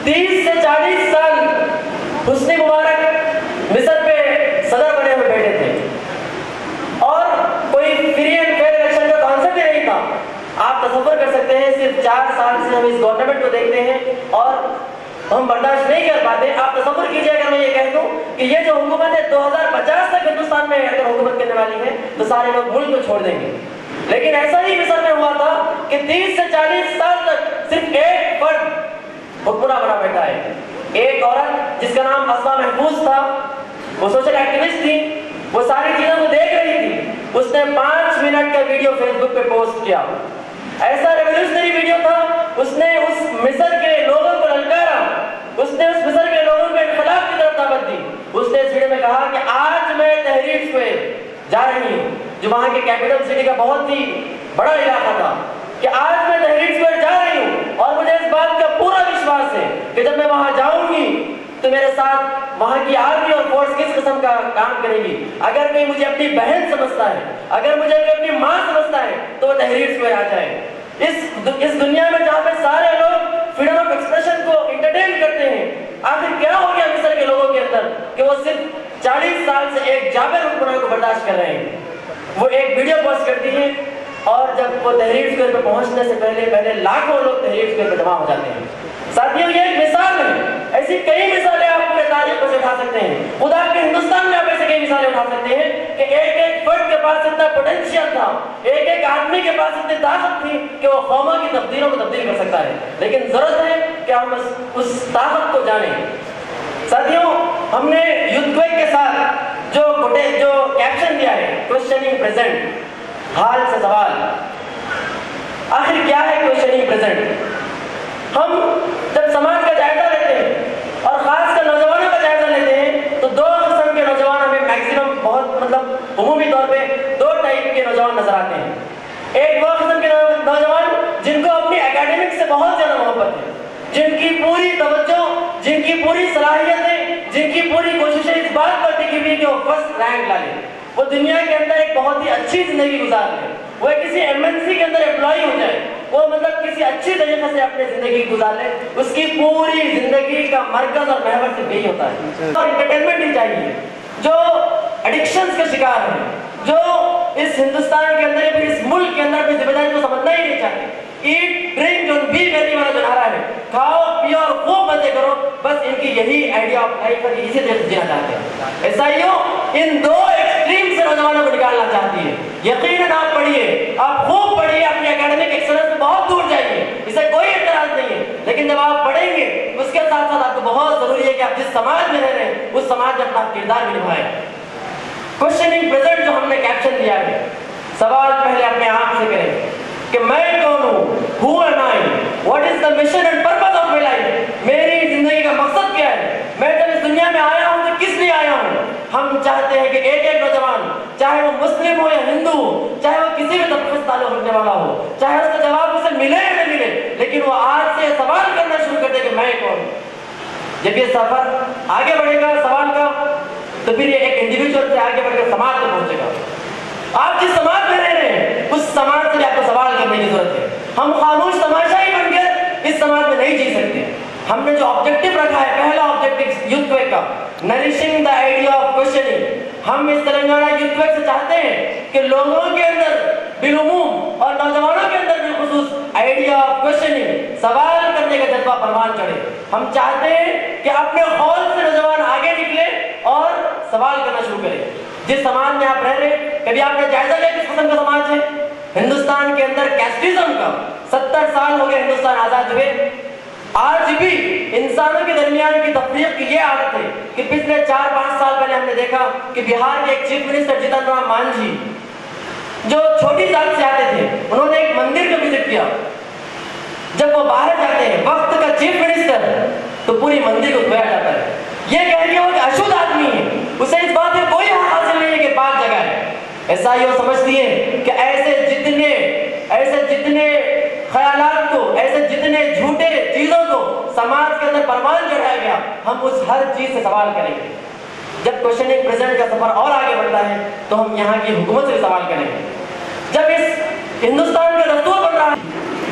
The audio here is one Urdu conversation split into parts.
30 سے 40 سال حسنی مبارک مصر پہ صدر بنے ہوئے بیٹھے تھے اور کوئی فری اینڈ فیئر الیکشن کا کانسیپٹ ہی نہیں تھا. آپ تصور کر سکتے ہیں صرف 4 سال سے ہم اس گورنمنٹ کو دیکھتے ہیں اور ہم برداشت نہیں کر پاتے. آپ تصور کیجئے اگر میں یہ کہہ دوں کہ یہ جو حکومت ہے 2050 تک ہندوستان میں اگر حکومت کرنے والی ہے تو سارے لوگ ملک کو چھوڑ دیں گے. لیکن ایسا ہی مصر میں ہوا تھا کہ 30 سے 40 سال تک صرف ایک فرد حکمراں بنا بیٹھا ہے. ایک عورت جس کا نام اسماء محفوظ تھا, وہ سوشل ایکٹیوسٹ تھی, وہ ساری چیزوں کو دیکھ رہی تھی. اس نے 5 منٹ کا ویڈیو فیس بک پہ پوسٹ کیا. ایسا ریولیوشنری ویڈیو تھا. اس نے اس مصر کے لوگوں کو للکارا, اس نے اس مصر کے لوگوں کو انقلاب کی طرف دعوت دی. اس نے اس ویڈیو میں کہا کہ آج میں تحریر اسکوائر جا رہی ہوں, جو وہاں کے کیپٹل سٹی کا بہت ہی بڑا علاقہ تھا, کہ آج میں تحریر اسکوائر جا رہی ہوں اور مجھے اس بات کا پورا وشواس ہے کہ جب میں وہاں جاؤں گی تو میرے ساتھ وہاں کی آرمی اور فورس کس قسم کا کام کرے گی. اگر کوئی مجھے اپنی بہن سمجھتا ہے, اگر مجھے کوئی اپنی ماں سمجھتا ہے تو وہ تحریر اسکوائر آ جائے. اس دنیا میں جہاں پہ سارے لوگ فریڈم آف ایکسپریشن کو انٹرٹین کرتے ہیں, آخر کیا ہو گیا مصر کے لوگوں کے اندر کہ وہ صرف 40 سال سے ایک جابر حکمران کو برداشت کر رہے ہیں. وہ ایک ویڈیو پوسٹ کرتی ہیں اور جب وہ تحریر اسکوائر پہ پہنچنے سے پہلے لاکھوں لوگ تحریر اسکوائر پہ جمع ہو جاتے ہیں. ساتھیوں یہ ایک مثال ہے. ایسی کئی مثالیں آپ پورے تاریخ سے اٹھا سکتے ہیں. خود آپ کے ہندوستان میں آپ ایسے کئی مثالیں اٹھا سکتے ہیں کہ ایک ایک فرد کے پاس اتنا پوٹینشیل تھا, ایک ایک آدمی کے پاس اتنی طاقت تھی کہ وہ قوموں کی تقدیروں کو تبدیل کر سکتا ہے. لیکن ضرورت ہے کہ ہم اس طاقت کو جانیں. ساتھیوں, ہم نے یوتھ کویک کے ساتھ جو کیپشن دیا ہے, کوسچننگ پریزنٹ, حال سے سوال. آخر کیا ہے کوسچننگ پریزنٹ؟ ہم جب سماج کا جائزہ لیتے ہیں اور خاص کر نوجوانوں کا جائزہ لیتے ہیں تو 2 قسم کے نوجوان ہمیں میکسیمم بہت عمومی طور پہ 2 ٹائپ کے نوجوان نظر آتے ہیں. ایک وہ قسم کے نوجوان جن کو اپنی اکیڈمک سے بہت زیادہ محبت ہے, جن کی پوری توجہ, جن کی پوری صلاحیتیں, جن کی پوری کوششیں اس بات پر ٹکی ہوئی کہ وہ فرسٹ رینک لا لیں, وہ دنیا کے اندر ایک بہت ہی اچھی زندگی گزار لیں, وہ کسی MNC کے اندر امپلائی ہو جائے, وہ کسی اچھی طریقے سے اپنی زندگی گزار لے. اس کی پوری زندگی کا مرکز اور محور صرف یہی ہوتا ہے. اور انٹرٹینمنٹ ہی چاہیے. جو ایڈکشنز کا شکار ہیں, جو اس ہندوستان کے اندر یا پھر اس ملک کے اندر اپنی ذمہ داری کو سمجھنا ہی نہیں چاہتے. ایٹ ڈرنک جو بی ویری والا جو نعرہ ہے, کھاؤ پیو اور خوب مزے کرو, بس ان کی یہی آئیڈیا آف لائف ہے, اسی طرح جینا چاہتے ہیں. عیسائیوں ان 2 ایکسٹریم سے نوجوانوں کو نکالنا چاہتی ہے. یقیناً آپ پڑھیے, آپ خوب پڑھیے, اپنی اکیڈمک ایکسلنس میں بہت دور جائیے, اسے کوئی اعتراض نہیں ہے. لیکن جب آپ پڑھیں گے اس کے ساتھ ساتھ آپ کو بہت ضروری ہے کہ آپ جس سماج میں رہ رہے ہیں اس سماج میں اپنا کردار بھی نبھائیں. کوسچننگ پریزنٹ جو ہم نے کیپشن دیا ہے, سوال پہلے اپنے آپ سے کریں کہ میں کون ہوں, who am I, what is the mission and purpose of my life, میری زندگی کا مقصد کیا ہے, میں جب اس دنیا میں آیا ہوں تو کس لیے آیا ہوں. ہم چاہتے ہیں کہ ایک ایک نوجوان, چاہے وہ مسلم ہو یا ہندو ہو, چاہے وہ کسی بھی طبقے سے تعلق رکھنے والا ہو, چاہے اس کا جواب اسے ملے یا نہ ملے, لیکن وہ آج سے سوال کرنا شروع کر دے کہ میں کون ہوں. جب یہ سفر آگے بڑھے گا سوال کا, تو پھر یہ ایک انڈیویجول سے آگے بڑھ کر سماج تک پہنچے گا. آپ جس سماج میں رہ رہے ہیں اس سماج سے بھی آپ کو سوال کرنے کی ضرورت ہے. ہم خاموش تماشائی بن کر اس سماج میں نہیں جی سکتے. ہم نے جو آبجیکٹو رکھا ہے, پہلا آبجیکٹو یوتھ کویک کا, نریشنگ دا آئیڈیا آف کوسچننگ. ہم اس تلنگانہ یوتھ کویک سے چاہتے ہیں کہ لوگوں کے اندر بالعموم اور نوجوانوں کے اندر بالخصوص آئیڈیا آف کوسچننگ, سوال کرنے کا جذبہ پروان چڑھے. ہم چاہتے ہیں کہ اپنے خول سے نوجوان آگے نکلے اور سوال کرنا شروع کرے. جس سماج میں آپ رہ رہے ہیں, کبھی آپ نے جائزہ لیا کس قسم کا سماج ہے ہندوستان کے اندر؟ کیسٹزم کا 70 سال ہو گئے ہندوستان آزاد ہوئے, آج بھی انسانوں کے درمیان کی تفریق کی یہ عادت ہے کہ پچھلے 4-5 سال پہلے ہم نے دیکھا کہ بہار کے ایک چیف منسٹر جتن رام مانجھی جو چھوٹی ذات سے آتے تھے, انہوں نے ایک مندر کو وزٹ کیا. جب وہ باہر جاتے ہیں وقت کا چیف منسٹر, تو پوری مندر کو دھویا جاتا ہے. یہ کہہ دیا وہ کہ اشدھ آدمی ہے, اسے اس بات میں کوئی حق حاصل نہیں ہے کہ پاک جگہ ہے. عیسائیوں سمجھتی ہیں کہ ایسے جتنے خیالات کو, ایسے جتنے جھوٹے چیزوں کو سماج کے اندر پروان چڑھایا گیا, ہم اس ہر چیز سے سوال کریں گے. جب کوسچننگ پریزنٹ کا سفر اور آگے بڑھتا ہے تو ہم یہاں کی حکومت سے بھی سوال کریں گے. جب اس ہندوستان کا دستور بن رہا ہے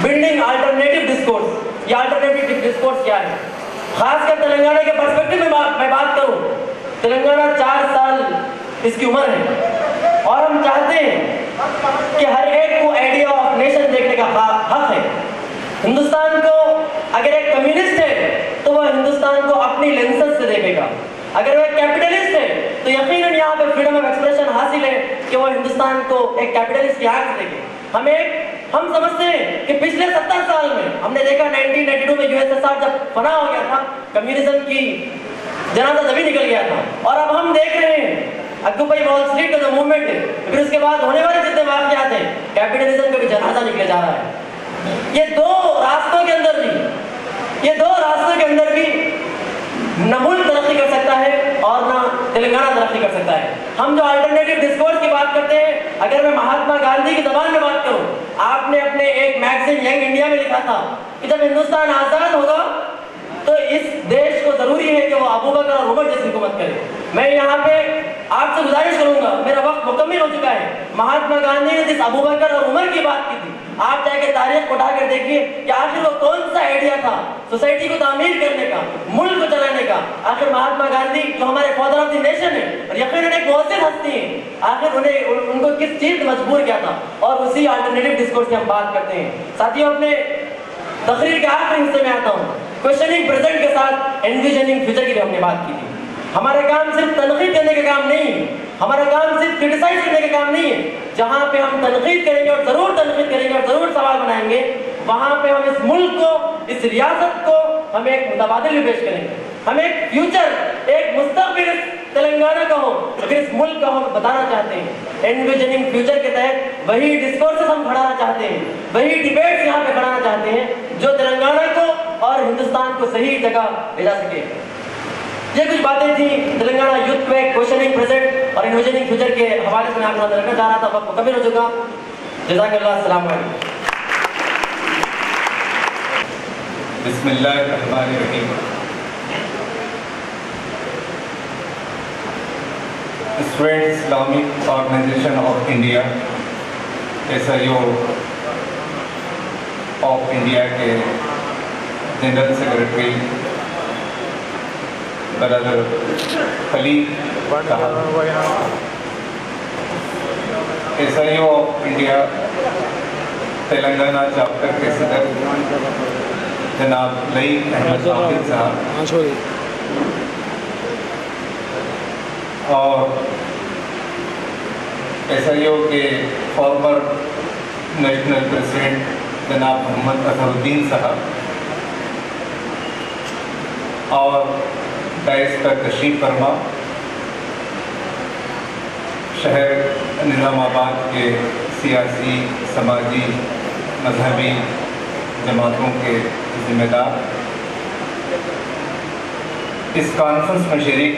بلڈنگ آلٹرنیٹو ڈسکورس, یہ آلٹرنیٹو ڈسکورس کیا ہے؟ خاص کر تلنگانہ کے پرسپیکٹو میں بات کروں، تلنگانہ 4 سال اس کی عمر ہے اور ہم چاہتے ہیں کہ ہر ایک کو آئیڈیا آف نیشن دیکھنے کا حق ہے۔ ہندوستان کو اگر ایک کمیونسٹ ہے تو وہ ہندوستان کو اپنی لینسز سے دیکھے گا، اگر وہ ایک کیپٹلسٹ ہے تو یقیناً یہاں پہ فریڈم آف ایکسپریشن حاصل ہے کہ وہ ہندوستان کو ایک کیپٹلسٹ کی آنکھ سے دیکھے۔ ہم سمجھتے ہیں کہ پچھلے 70 سال میں ہم نے دیکھا 1992 میں USSR جب فنا ہو گیا تھا، کمیونزم کی جنازہ زمین نکل گیا تھا، اور اب ہم دیکھ رہے ہیں اکوپائی وال اسٹریٹ کا جو موومنٹ ہے، پھر اس کے بعد ہونے والے جتنے واقعات ہیں، کیپٹلزم کا بھی جنازہ نکلے جا رہا ہے۔ یہ دو راستوں کے اندر بھی نہ ملک ترقی کر سکتا ہے اور نہ تلنگانہ ترقی کر سکتا ہے۔ ہم جو الٹرنیٹو ڈسکورس کی بات کرتے ہیں، اگر میں مہاتما گاندھی کی زبان میں بات کروں، آپ نے اپنے ایک میگزین ینگ انڈیا میں لکھا تھا کہ جب ہندوستان آزاد ہوگا تو اس دیش کو ضروری ہے کہ وہ ابو بکر اور عمر جیسی حکومت کرے۔ میں یہاں پہ آپ سے گزارش کروں گا، میرا وقت مکمل ہو چکا ہے، مہاتما گاندھی نے جس ابو بکر اور عمر کی بات کی تھی، آپ جا کے تاریخ کو اٹھا کر دیکھیے کہ آخر وہ کون سا آئیڈیا تھا سوسائٹی کو تعمیر کرنے کا، ملک کو چلانے کا۔ آخر مہاتما گاندھی جو ہمارے فادر آف دی نیشن ہے اور یقیناً ایک مؤثر ہستی ہیں، آخر ان کو کس چیز نے مجبور کیا تھا، اور اسی الٹرنیٹو ڈسکورس کی ہم بات کرتے ہیں۔ ساتھیوں، اپنے تقریر کے آخری حصے میں آتا ہوں، کوشچننگ پریزنٹ کے ساتھ انویژننگ فیوچر کی بھی ہم نے بات کی تھی۔ ہمارا کام صرف تنقید کرنے کا کام نہیں ہے، ہمارا کام صرف کرٹیسائز کرنے کا کام نہیں ہے۔ جہاں پہ ہم تنقید کریں گے اور ضرور تنقید کریں گے اور ضرور سوال بنائیں گے، وہاں پہ ہم اس ملک کو، اس ریاست کو ہم ایک متبادل بھی پیش کریں گے، ہم ایک فیوچر، ایک مستقبل تلنگانہ کا ہو، پھر اس ملک کا ہم بتانا چاہتے ہیں۔ انویژننگ فیوچر کے تحت وہی ڈسکورسز ہم کھڑانا چاہتے ہیں، وہی ڈیبیٹس یہاں پہ کھڑانا چاہتے ہیں جو تلنگانہ کو اور ہندوستان کو صحیح جگہ لے جا سکے۔ یہ کچھ باتیں تھیں تلنگانہ یوتھ میں کوشچننگ پریزنٹ اور انویژننگ فیوچر کے حوالے سے میں آپ کے ساتھ رکھنا چاہ رہا تھا۔ وقت مکمل ہو چکا۔ جزاک اللہ، السلام علیکم۔ بسم اللہ الرحمن الرحیم۔ Student Islamic organisation of India, SIO of India کے جنرل سیکرٹری برادر خلیل صاحب، SIO of India Telangana chapter کے صدر جناب لئیم احمد حافظ صاحب، اور SIO کے فارمر نیشنل پریزیڈنٹ جناب محمد اظہر الدین صاحب، اور ڈائس پر تشریف فرما شہر نظام آباد کے سیاسی، سماجی، مذہبی جماعتوں کے ذمہ دار، اس کانفرنس میں شریک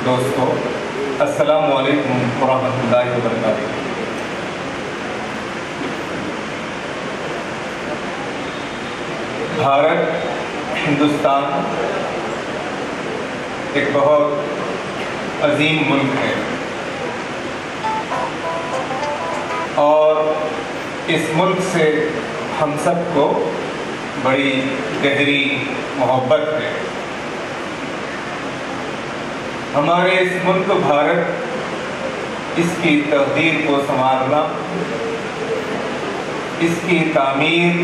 دوستو، السلام علیکم ورحمۃ اللہ وبرکاتہ۔ بھارت، ہندوستان ایک بہت عظیم ملک ہے، اور اس ملک سے ہم سب کو بڑی گہری محبت ہے۔ ہمارے اس ملک بھارت، اس کی تقدیر کو سنوارنا، اس کی تعمیر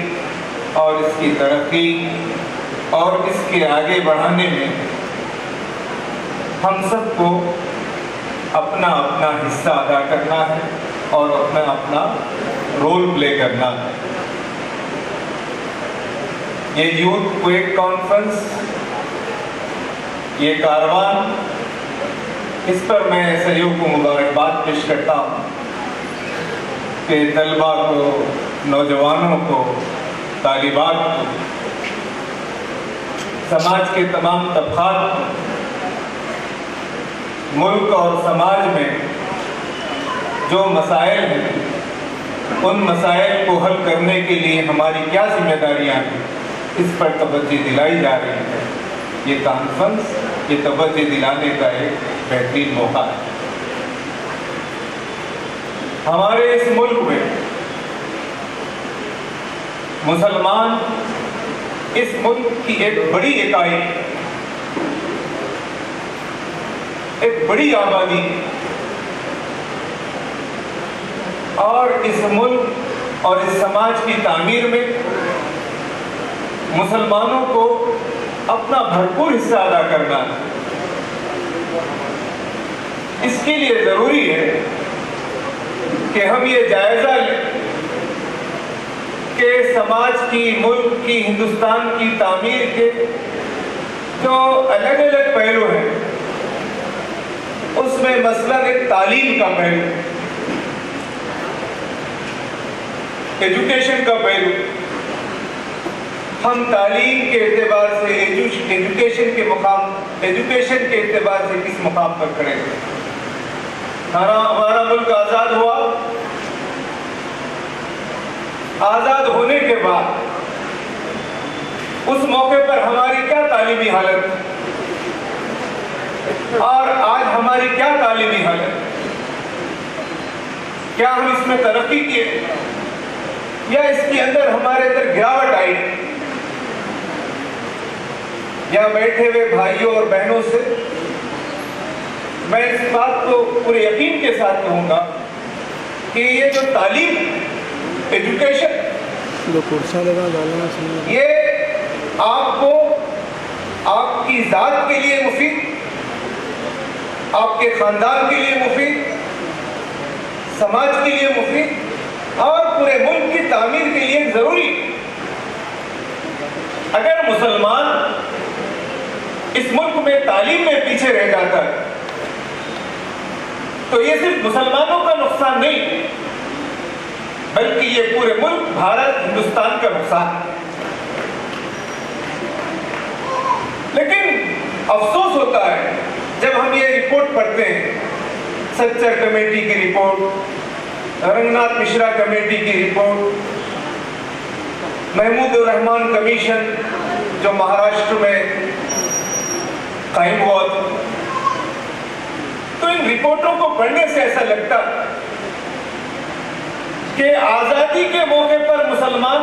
اور اس کی ترقی اور اس کے آگے بڑھانے میں ہم سب کو اپنا اپنا حصہ ادا کرنا ہے اور اپنا اپنا رول پلے کرنا ہے۔ یہ یوتھ کویک کانفرنس، یہ کاروان، اس پر میں SIO کو مبارکباد پیش کرتا ہوں کہ طلباء کو، نوجوانوں کو، طالبات کو، سماج کے تمام طبقات کو، ملک اور سماج میں جو مسائل ہیں، ان مسائل کو حل کرنے کے لیے ہماری کیا ذمہ داریاں ہیں، اس پر توجہ دلائی جا رہی ہے۔ یہ کانفرنس، یہ توجہ دلانے کا ایک بہترین موقع ہے۔ ہمارے اس ملک میں مسلمان اس ملک کی ایک بڑی اکائی، ایک بڑی آبادی، اور اس ملک اور اس سماج کی تعمیر میں مسلمانوں کو اپنا بھرپور حصہ ادا کرنا ہے۔ اس کے لیے ضروری ہے کہ ہم یہ جائزہ لیں کہ سماج کی، ملک کی، ہندوستان کی تعمیر کے جو الگ الگ پہلو ہیں، اس میں مثلاً ایک تعلیم کا پہلو، ایجوکیشن کا پہلو، ہم تعلیم کے اعتبار سے، ایجوکیشن کے اعتبار سے کس مقام پر کھڑے ہیں۔ ہمارا ملک آزاد ہوا، آزاد ہونے کے بعد اس موقع پر ہماری کیا تعلیمی حالت اور آج ہماری کیا تعلیمی حالت، کیا ہم اس میں ترقی کیے یا اس کے اندر ہمارے اندر گراوٹ آئی؟ یہاں بیٹھے ہوئے بھائیوں اور بہنوں سے میں اس بات کو پورے یقین کے ساتھ کہوں گا کہ یہ جو تعلیم، ایجوکیشن، یہ آپ کو، آپ کی ذات کے لیے مفید، آپ کے خاندان کے لیے مفید، سماج کے لیے مفید اور پورے ملک کی تعمیر کے لیے ضروری۔ اگر مسلمان اس ملک میں تعلیم میں پیچھے رہ جاتا ہے تو یہ صرف مسلمانوں کا نقصان نہیں بلکہ یہ پورے ملک، بھارت، ہندوستان کا نقصان ہے۔ لیکن افسوس ہوتا ہے جب ہم یہ رپورٹ پڑھتے ہیں، سچر کمیٹی کی رپورٹ، رنگناتھ مشرا کمیٹی کی رپورٹ، محمود الرحمان کمیشن جو مہاراشٹر میں قائم ہوا تھا، تو ان رپورٹوں کو پڑھنے سے ایسا لگتا کہ آزادی کے موقع پر مسلمان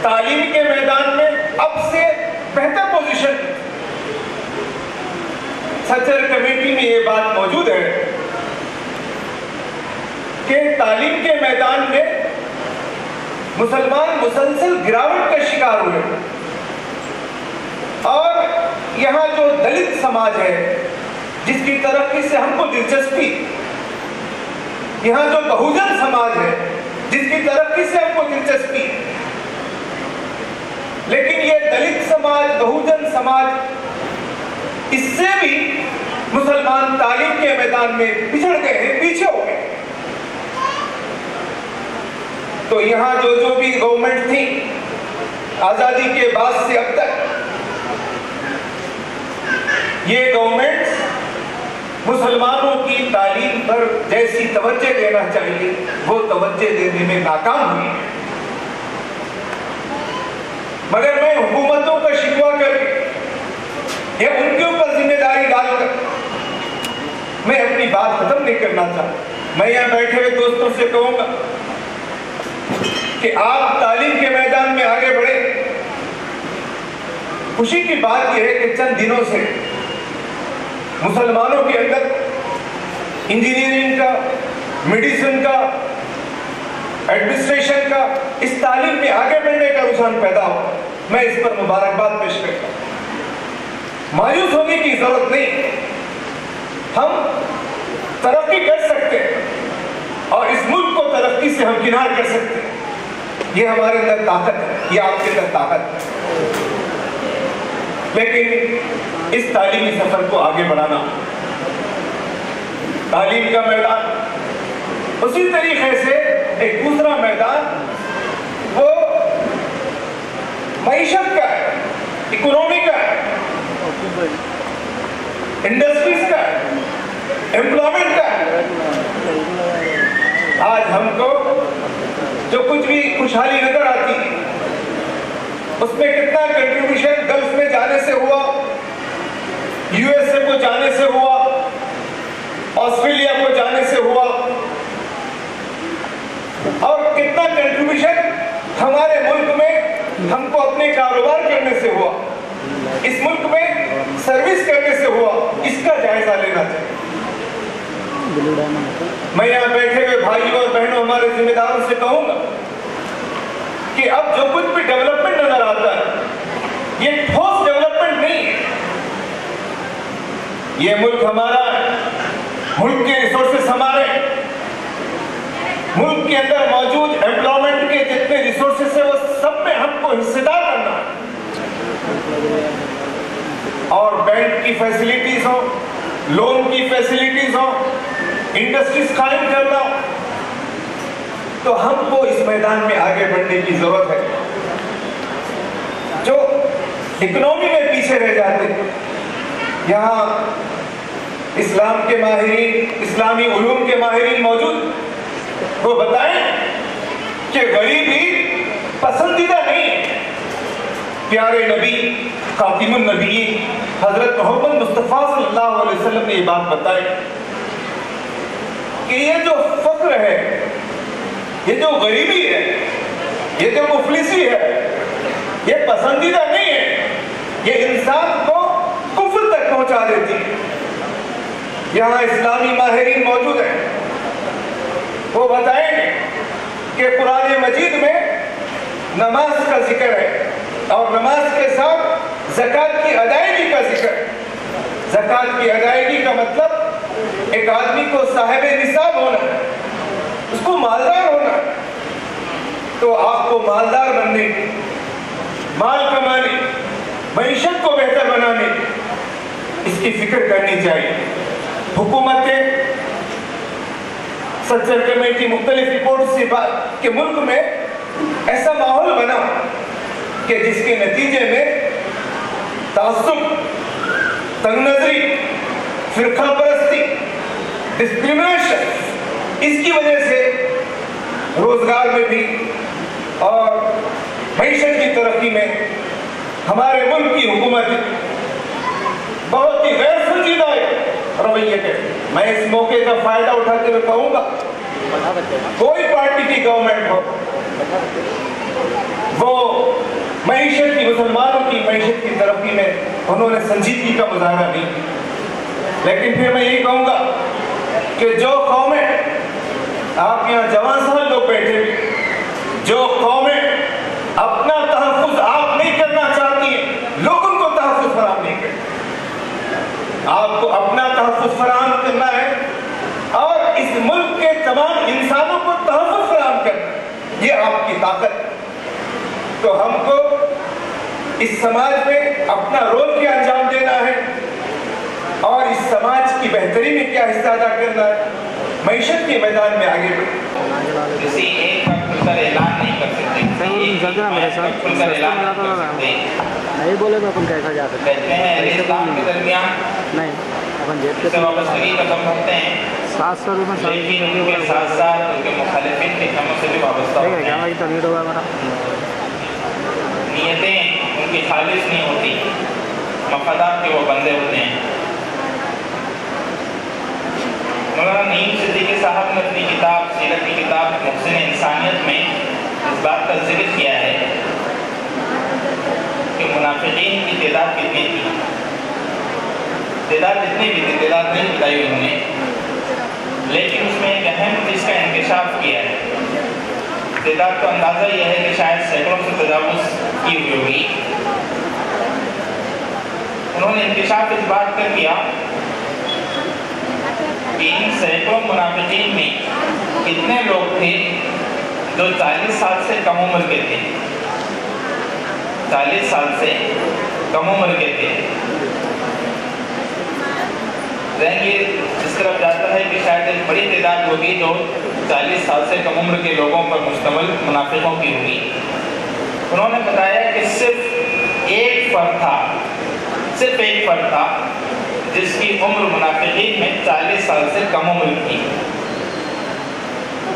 تعلیم کے میدان میں اب سے بہتر پوزیشن۔ سچر کمیٹی میں یہ بات موجود ہے کہ تعلیم کے میدان میں مسلمان مسلسل گراوٹ کا شکار ہوئے، اور یہاں جو دلت سماج ہے جس کی ترقی سے ہم کو دلچسپی، یہاں جو بہوجن سماج ہے جس کی ترقی سے ہم کو دلچسپی، لیکن یہ دلت سماج، بہوجن سماج، اس سے بھی مسلمان تعلیم کے میدان میں پچھڑ گئے ہیں، پیچھے ہو گئے۔ تو یہاں جو بھی گورنمنٹ تھی آزادی کے بعد سے اب تک، یہ گورنمنٹ مسلمانوں کی تعلیم پر جیسی توجہ دینا چاہیے وہ توجہ دینے میں ناکام ہوئی، مگر میں حکومتوں کا شکوہ کر کے یا ان کے اوپر ذمہ داری ڈال کر میں اپنی بات ختم نہیں کرنا چاہتا۔ میں یہاں بیٹھے ہوئے دوستوں سے کہوں گا کہ آپ تعلیم کے میدان میں آگے بڑھیں۔ خوشی کی بات یہ ہے کہ چند دنوں سے مسلمانوں کے اندر انجینئرنگ کا، میڈیسن کا، ایڈمنسٹریشن کا، اس تعلیم میں آگے بڑھنے کا رجحان پیدا ہو۔ میں اس پر مبارکباد پیش کرتا ہوں۔ مایوس ہونے کی ضرورت نہیں، ہم ترقی کر سکتے ہیں اور اس ملک کو ترقی سے ہمکنار کر سکتے ہیں۔ یہ ہمارے اندر طاقت ہے، یہ آپ کے اندر طاقت ہے، لیکن اس تعلیمی سفر کو آگے بڑھانا، تعلیم کا میدان، اسی طریقے سے ایک دوسرا میدان وہ معیشت کا ہے، اکنومی کا ہے، انڈسٹریز کا ہے، امپلائمنٹ کا ہے۔ آج ہم کو جو کچھ بھی خوشحالی نظر آتی اس میں کتنا کنٹریبیوشن گلف میں جانے سے ہوا، یو ایس اے کو جانے سے ہوا، آسٹریلیا کو جانے سے ہوا، اور کتنا کنٹریبیوشن ہمارے ملک میں ہم کو اپنے کاروبار کرنے سے ہوا، اس ملک میں سروس کرنے سے ہوا، اس کا جائزہ لینا چاہیے۔ میں یہاں بیٹھے ہوئے بھائیوں اور بہنوں ہمارے ذمہ داروں سے کہوں گا کہ اب جو کچھ بھی ڈیولپمنٹ نظر آتا ہے یہ ٹھوس ڈیولپمنٹ نہیں ہے۔ یہ ملک ہمارا ہے، ملک کے ریسورسز ہمارے، ملک کے اندر موجود ایمپلائمنٹ کے جتنے ریسورسز ہیں وہ سب میں ہم کو حصہ دار کرنا ہے، اور بینک کی فیسلٹیز ہوں، لون کی فیسلٹیز ہوں، انڈسٹریز قائم کرنا، تو ہم کو اس میدان میں آگے بڑھنے کی ضرورت ہے۔ جو اکنومی میں پیچھے رہ جاتے ہیں، یہاں اسلام کے ماہرین، اسلامی علوم کے ماہرین موجود، وہ بتائیں کہ غریبی پسندیدہ نہیں ہے۔ پیارے نبی خاتم النبیین حضرت محمد مصطفیٰ صلی اللہ علیہ وسلم نے یہ بات بتائی کہ یہ جو فقر ہے، یہ جو غریبی ہے، یہ جو مفلسی ہے، یہ پسندیدہ نہیں ہے، یہ انسان کو کفر تک پہنچا دیتی ہے۔ یہاں اسلامی ماہرین موجود ہیں، وہ بتائیں گے کہ قرآن مجید میں نماز کا ذکر ہے، اور نماز کے ساتھ زکوٰۃ کی ادائیگی کا ذکر ہے۔ زکوٰۃ کی ادائیگی کا مطلب ایک آدمی کو صاحب نصاب ہونا ہے، اس کو مالدار ہونا ہے۔ تو آپ کو مالدار بننے، مال کمانے، معیشت کو بہتر بنانے، اس کی فکر کرنی چاہیے۔ حکومتیں، سچر کمیٹی، مختلف رپورٹ سے بات کہ ملک میں ایسا ماحول بنا کہ جس کے نتیجے میں تعصب، تنگ نظری، فرقہ پرستی، ڈسکریمنیشن، اس کی وجہ سے روزگار میں بھی اور معیشت کی ترقی میں ہمارے ملک کی حکومت بہت ہی غیر سنجیدہ رویے کے۔ میں اس موقع کا فائدہ اٹھاتے ہوئے کہوں گا، کوئی پارٹی کی گورنمنٹ ہو، وہ معیشت کی، مسلمانوں کی معیشت کی ترقی میں انہوں نے سنجیدگی کا مظاہرہ نہیں کیا۔ لیکن پھر میں یہی کہوں گا کہ جو قومیں، آپ یہاں جوان سال لوگ بیٹھے ہوئے، جو قومیں اپنا تحفظ آپ نہیں کرنا چاہتی ہیں، لوگ ان کو تحفظ فراہم نہیں کرتے۔ آپ کو اپنا تحفظ فراہم کرنا ہے اور اس ملک کے تمام انسانوں کو تحفظ فراہم کرنا، یہ آپ کی طاقت ہے۔ تو ہم کو اس سماج میں اپنا رول کیا انجام دینا ہے اور اس سماج کی بہتری میں کیا حصہ ادا کرنا ہے، معیشت کے میدان میں آگے بڑھیں۔ کسی ایک کا کھل کر اعلان نہیں کر سکتے، کھل کر اعلان نہیں کر سکتے۔ نہیں بولے تو اپن کیسا جا سکتے کہتے ہیں اہل اسلام کے درمیان نہیں، اپن جیب کے سے وابستگی قدم رکھتے ہیں، 700 روپئے لیکن ان کے ساتھ ساتھ ان کے مخالفین کے کاموں سے بھی وابستہ ہوتے ہیں۔ کیا تو نیٹ ہوگا ہمارا، نیتیں ان کی خالص نہیں ہوتی، مفادات کے وہ بندے ہوتے ہیں۔ مولانا نعیم صدیقی صاحب نے اپنی کتاب، سیرت کی کتاب محسن انسانیت میں اس بات کا ذکر کیا ہے کہ منافقین کی تعداد کتنی تھی۔ تعداد جتنی بھی تھی، تعداد نہیں بتائی انہوں نے، لیکن اس میں ایک اہم چیز کا انکشاف کیا ہے۔ تعداد کا اندازہ یہ ہے کہ شاید سینکڑوں سے تجاوز کی ہوئی ہوگی۔ انہوں نے انکشاف اس بات کا کیا کہ ان سینکڑوں منافقین میں کتنے لوگ تھے جو 40 سال سے کم عمر کے تھے، 40 سال سے کم عمر کے تھے۔ ذہن یہ اس طرف جاتا ہے کہ شاید ایک بڑی تعداد ہوگی جو 40 سال سے کم عمر کے لوگوں پر مشتمل منافقوں کی ہوگی۔ انہوں نے بتایا کہ صرف ایک فرد تھا، صرف ایک فرد تھا جس کی عمر منافقین میں 40 سال سے کم عمر تھی،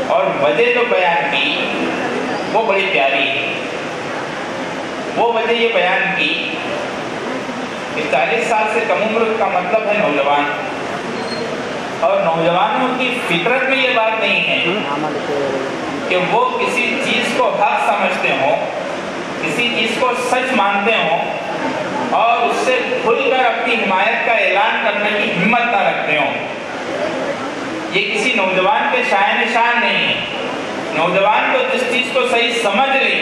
اور وجہ جو بیان کی وہ بڑی پیاری ہے۔ وہ وجہ یہ بیان کی کہ 40 سال سے کم عمر کا مطلب ہے نوجوان، اور نوجوانوں کی فطرت میں یہ بات نہیں ہے کہ وہ کسی چیز کو حق سمجھتے ہوں کسی چیز کو سچ مانتے ہوں اور اس سے کھل کر اپنی حمایت کا اعلان کرنے کی ہمت نہ رکھتے ہوں. یہ کسی نوجوان کے شائن شان نہیں ہے. نوجوان تو جس چیز کو صحیح سمجھ لے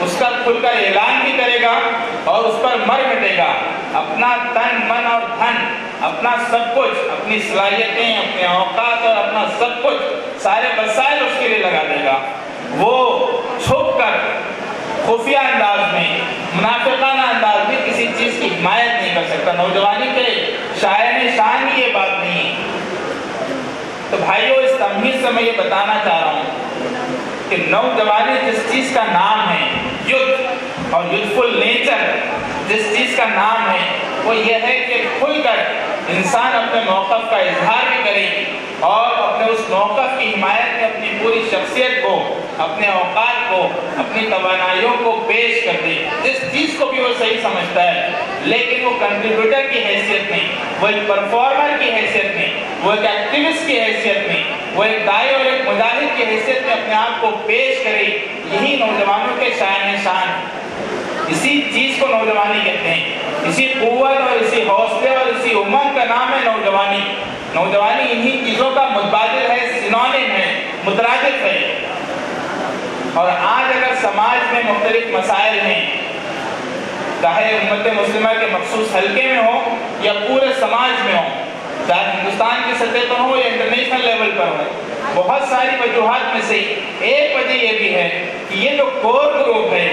اس کا کھل کر اعلان بھی کرے گا اور اس پر مر مٹے گا. اپنا تن من اور دھن، اپنا سب کچھ، اپنی صلاحیتیں، اپنے اوقات اور اپنا سب کچھ، سارے وسائل اس کے لیے لگا دے گا. وہ چھپ کر خفیہ انداز میں، منافقانہ انداز میں کسی چیز کی حمایت نہیں کر سکتا. نوجوانی کے شاعر شان کی یہ بات نہیں ہے. تو بھائیو، اس تمہید سے میں یہ بتانا چاہ رہا ہوں کہ نوجوانی جس چیز کا نام ہے، یوتھ اور یوتھفل نیچر جس چیز کا نام ہے، وہ یہ ہے کہ کھل کر انسان اپنے موقف کا اظہار بھی کرے اور اپنے اس موقف کی حمایت میں اپنی پوری شخصیت کو، اپنے اوقات کو، اپنی توانائیوں کو پیش کر دے. جس چیز کو بھی وہ صحیح سمجھتا ہے، لیکن وہ کنٹریبیوٹر کی حیثیت میں، وہ ایک پرفارمر کی حیثیت میں، وہ ایک ایکٹیوسٹ کی حیثیت میں، وہ ایک داعی اور ایک مجاہد کی حیثیت میں اپنے آپ کو پیش کرے. یہی نوجوانوں کے شائن شان. اسی چیز کو نوجوانی کہتے ہیں. اسی قوت اور اسی حوصلے اور اسی امنگ کا نام ہے نوجوانی. نوجوانی انہی چیزوں کا متبادل ہے، سینونیم ہے، مترادف ہے. اور آج اگر سماج میں مختلف مسائل ہیں، چاہے امت مسلمہ کے مخصوص حلقے میں ہو یا پورے سماج میں ہو، چاہے ہندوستان کی سطح پر ہو یا انٹرنیشنل لیول پر ہو، بہت ساری وجوہات میں سے ایک وجہ یہ بھی ہے کہ یہ جو کور گروپ ہے،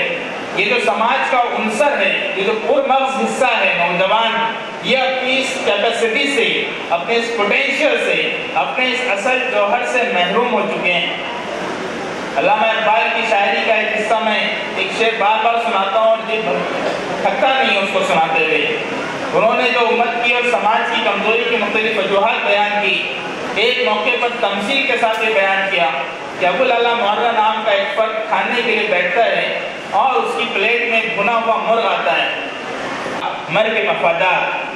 یہ جو سماج کا عنصر ہے، یہ جو پرمغز حصہ ہے نوجوان، یہ اپنی اس کیپیسٹی سے، اپنے اس پوٹینشیل سے، اپنے اس اصل جوہر سے محروم ہو چکے ہیں. علامہ اقبال کی شاعری کا ایک حصہ میں ایک شعر بار بار سناتا ہوں اور جی تھکتا نہیں ہے اس کو سناتے ہوئے. انہوں نے جو امت کی اور سماج کی کمزوری کی مختلف وجوہات بیان کی، ایک موقع پر تمثیل کے ساتھ یہ بیان کیا کہ ابو العلا معرہ نام کا ایک فرد کھانے کے لیے بیٹھتا ہے اور اس کی پلیٹ میں بھنا ہوا مرغ آتا ہے. مرغ کے مفادات،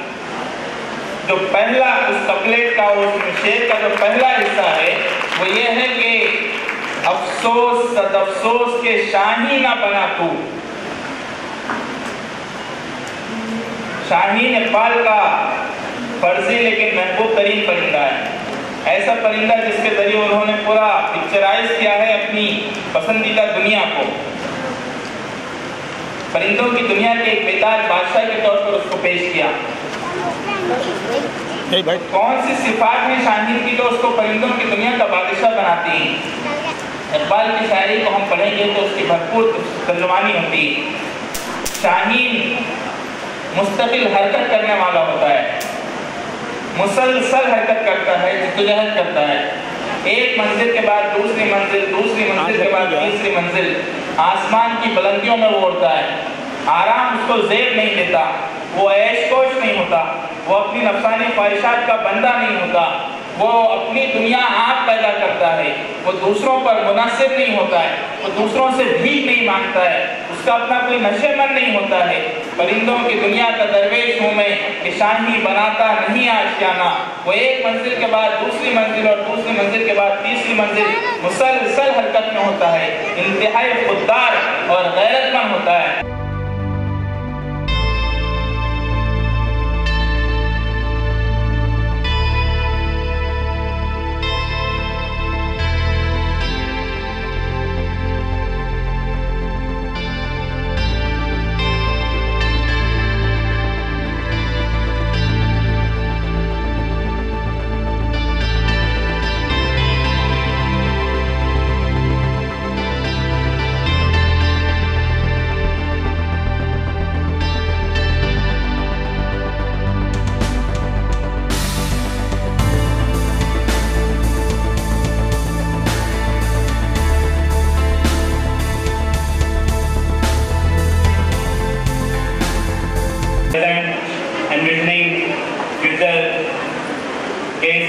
جو پہلا اس کپلیٹ کا، اس شعر کا جو پہلا حصہ ہے وہ یہ ہے کہ افسوس صد افسوس کے شاہین نہ بنا تو. شاہین پال کا فرضی لیکن محبوب ترین پرندہ ہے. ایسا پرندہ جس کے ذریعے انہوں نے پورا پکچرائز کیا ہے اپنی پسندیدہ دنیا کو. پرندوں کی دنیا کے ایک بیتاج بادشاہ کے طور پر اس کو پیش کیا. کون سی صفات ہیں شاہین کی جو اس کو پرندوں کی دنیا کا بادشاہ بناتی ہیں؟ اقبال کی شاعری کو ہم پڑھیں گے تو اس کی بھرپور ترجمانی ہوتی ہے. شاہین مستقل حرکت کرنے والا ہوتا ہے، مسلسل حرکت کرتا ہے، جدوجہد کرتا ہے. ایک منزل کے بعد دوسری منزل، دوسری منزل کے بعد تیسری منزل، آسمان کی بلندیوں میں وہ اڑتا ہے. آرام اس کو زیب نہیں دیتا، وہ عیش کوش نہیں ہوتا، وہ اپنی نفسانی خواہشات کا بندہ نہیں ہوتا، وہ اپنی دنیا آپ پیدا کرتا ہے، وہ دوسروں پر منحصر نہیں ہوتا ہے، وہ دوسروں سے بھیک نہیں مانگتا ہے، اس کا اپنا کوئی نشے من نہیں ہوتا ہے. پرندوں کی دنیا کا درویش ہوں میں کہ شاہی بناتا نہیں آشیانہ. وہ ایک منزل کے بعد دوسری منزل اور دوسری منزل کے بعد تیسری منزل مسلسل حرکت میں ہوتا ہے، انتہائی خوددار اور غیرت مند ہوتا ہے.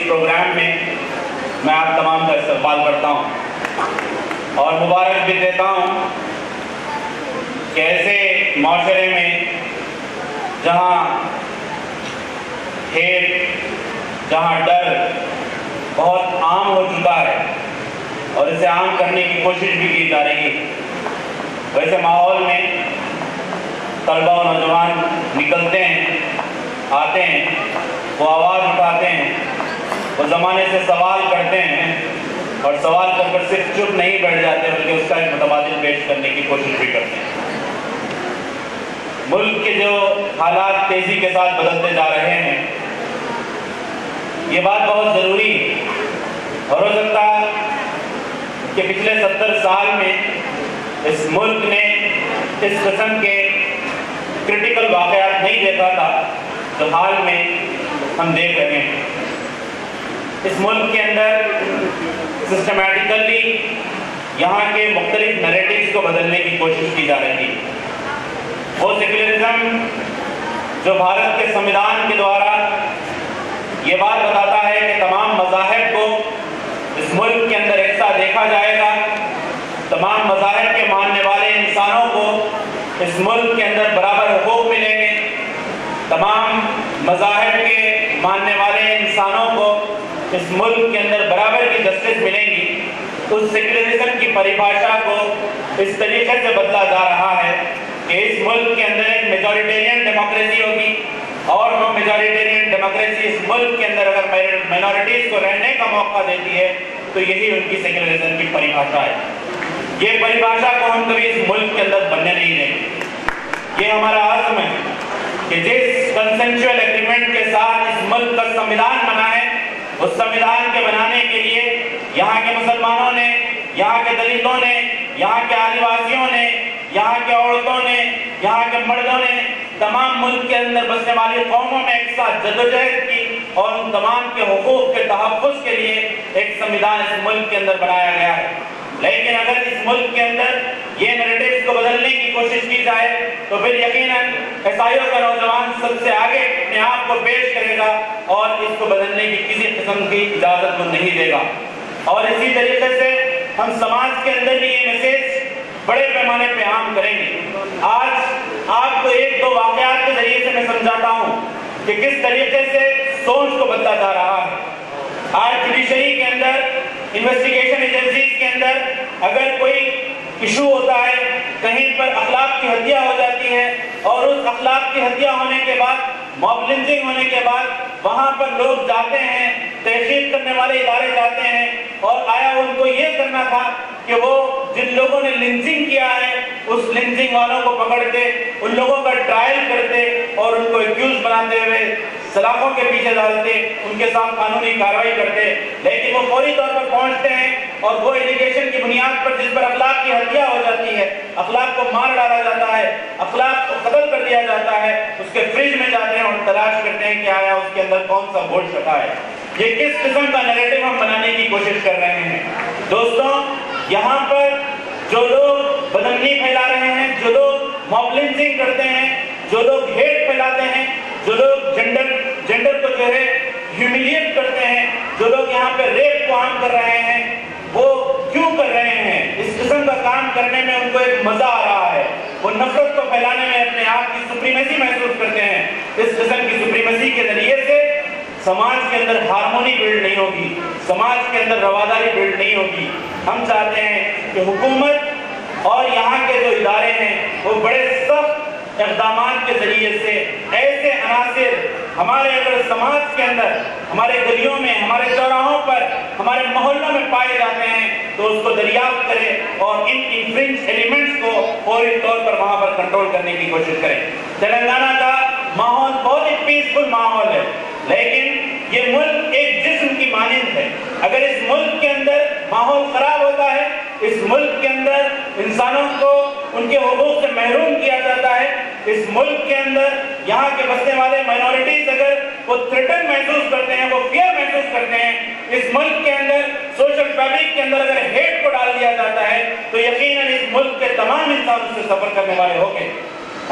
پروگرام میں آپ تمام کا استقبال کرتا ہوں اور مبارک بھی دیتا ہوں کہ ایسے معاشرے میں جہاں ہیٹ، جہاں ڈر بہت عام ہو چکا ہے اور اسے عام کرنے کی کوشش بھی کی جا رہی ہے، ویسے ماحول میں طلبہ و نوجوان نکلتے ہیں، آتے ہیں، وہ آواز اٹھاتے ہیں، وہ زمانے سے سوال کرتے ہیں، اور سوال کر کر صرف چپ نہیں بیٹھ جاتے بلکہ اس کا ایک متبادل پیش کرنے کی کوشش بھی کرتے ہیں۔ ملک کے جو حالات تیزی کے ساتھ بدلتے جا رہے ہیں، یہ بات بہت ضروری ہے، اور ہو سکتا کہ پچھلے 70 سال میں اس ملک نے اس قسم کے کرٹیکل واقعات نہیں دیکھا تھا جو حال میں ہم دیکھ رہے ہیں۔ اس ملک کے اندر سسٹمیٹیکلی یہاں کے مختلف نیریٹیوز کو بدلنے کی کوشش کی جا رہی ہے۔ وہ سیکولرزم جو بھارت کے سمویدھان کے دوارا یہ بات بتاتا ہے کہ تمام مذاہب کو اس ملک کے اندر یکساں دیکھا جائے گا، تمام مذاہب کے ماننے والے انسانوں کو اس ملک کے اندر برابر حقوق ملیں گے، تمام مذاہب کے ماننے والے انسانوں کو اس ملک کے اندر برابر کی جسٹس ملے گی، اس سیکولرزم کی پریبھاشا کو اس طریقے سے بدلا جا رہا ہے کہ اس ملک کے اندر ایک میجورٹیرین ڈیموکریسی ہوگی، اور وہ میجورٹیرین ڈیموکریسی اس ملک کے اندر اگر مائنورٹیز کو رہنے کا موقع دیتی ہے تو یہی ان کی سیکولرزم کی پریبھاشا ہے۔ یہ پریبھاشا کو ہم کبھی اس ملک کے اندر بننے نہیں دیں گے۔ یہ ہمارا عزم ہے کہ جس کنسنشول ایگریمنٹ کے ساتھ اس ملک کا سمویدھان بنا ہے، اس سمویدھان کے بنانے کے لیے یہاں کے مسلمانوں نے، یہاں کے دلتوں نے، یہاں کے آدیواسیوں نے، یہاں کے عورتوں نے، یہاں کے مردوں نے، تمام ملک کے اندر بسنے والی قوموں میں ایک ساتھ جدوجہد کی، اور ان تمام کے حقوق کے تحفظ کے لیے ایک سمویدھان اس ملک کے اندر بنایا گیا ہے۔ لیکن اگر اس ملک کے اندر یہ نیریٹیوز کو بدلنے کی کوشش کی جائے تو پھر یقیناً عیسائیوں کا نوجوان سب سے آگے اپنے آپ کو پیش کرے گا اور اس کو بدلنے کی کسی قسم کی اجازت کو نہیں دے گا۔ اور اسی طریقے سے ہم سماج کے اندر بھی یہ میسیج بڑے پیمانے پہ عام کریں گے۔ آج آپ کو ایک دو واقعات کے ذریعے سے میں سمجھاتا ہوں کہ کس طریقے سے سوچ کو بدلا جا رہا ہے۔ آج جوڈیشری کے اندر، انویسٹیگیشن ایجنسیز کے اندر اگر کوئی ایشو ہوتا ہے، کہیں پر اخلاق کی ہتیا ہو جاتی ہے، اور اس اخلاق کی ہتیا ہونے کے بعد، موب لنچنگ ہونے کے بعد وہاں پر لوگ جاتے ہیں، تحقیق کرنے والے ادارے جاتے ہیں، اور آیا ان کو یہ کرنا تھا کہ وہ جن لوگوں نے لنچنگ کیا ہے اس لنچنگ والوں کو پکڑتے، ان لوگوں کا ٹرائل کرتے اور ان کو ایکیوز بناتے ہوئے سلاخوں کے پیچھے ڈالتے، ان کے ساتھ قانونی کارروائی کرتے، لیکن وہ فوری طور پر پہنچتے ہیں اور وہ ایلیگیشن کی بنیاد پر جس پر اخلاق کی ہتیا ہو جاتی ہے، اخلاق کو مار ڈالا جاتا ہے، اخلاق کو قتل کر دیا جاتا ہے، اس کے فریج میں جاتے ہیں اور تلاش کرتے ہیں کہ آیا اس کے اندر کون سا گوشت چھٹا ہے۔ یہ کس قسم کا نیریٹو ہم بنانے کی کوشش کر رہے ہیں؟ دوستوں، یہاں پر جو لوگ بدامنی پھیلا رہے ہیں، جو لوگ موب لنچنگ کرتے ہیں، جو لوگ ہیٹ پھیلاتے ہیں، جو لوگ جنڈر کو جو ہے ہیوملیٹ کرتے ہیں، جو لوگ یہاں پہ ریپ کو عام کر رہے ہیں، وہ کیوں کر رہے ہیں؟ اس قسم کا کام کرنے میں ان کو ایک مزہ آ رہا ہے، وہ نفرت کو پھیلانے میں اپنے آپ کی سپریمیسی محسوس کرتے ہیں۔ اس قسم کی سپریمیسی کے ذریعے سے سماج کے اندر ہارمونی بلڈ نہیں ہوگی، سماج کے اندر رواداری بلڈ نہیں ہوگی۔ ہم چاہتے ہیں کہ حکومت اور یہاں کے جو ادارے ہیں وہ بڑے سخت اقدامات کے ذریعے سے ایسے عناصر ہمارے اگر سماج کے اندر، ہمارے گلیوں میں، ہمارے چوراہوں پر، ہمارے محلوں میں پائے جاتے ہیں تو اس کو دریافت کریں اور ان انفرنج ایلیمنٹس کو فوری طور پر وہاں پر کنٹرول کرنے کی کوشش کریں۔ تلنگانہ کا ماحول بہت ہی پیسفل ماحول ہے، لیکن یہ ملک ایک جسم کی مانند ہے۔ اگر اس ملک کے اندر ماحول خراب ہوتا ہے، اس ملک کے اندر انسانوں کو ان کے حقوق سے محروم کیا جاتا ہے، اس ملک کے اندر یہاں کے بسنے والے مائنورٹیز اگر وہ تھریٹن محسوس کرتے ہیں، وہ فیئر محسوس کرتے ہیں، اس ملک کے اندر سوشل فیبرک کے اندر اگر ہیٹ کو ڈال دیا جاتا ہے تو یقیناً اس ملک کے تمام انسان اس سے سفر کرنے والے ہوں گے۔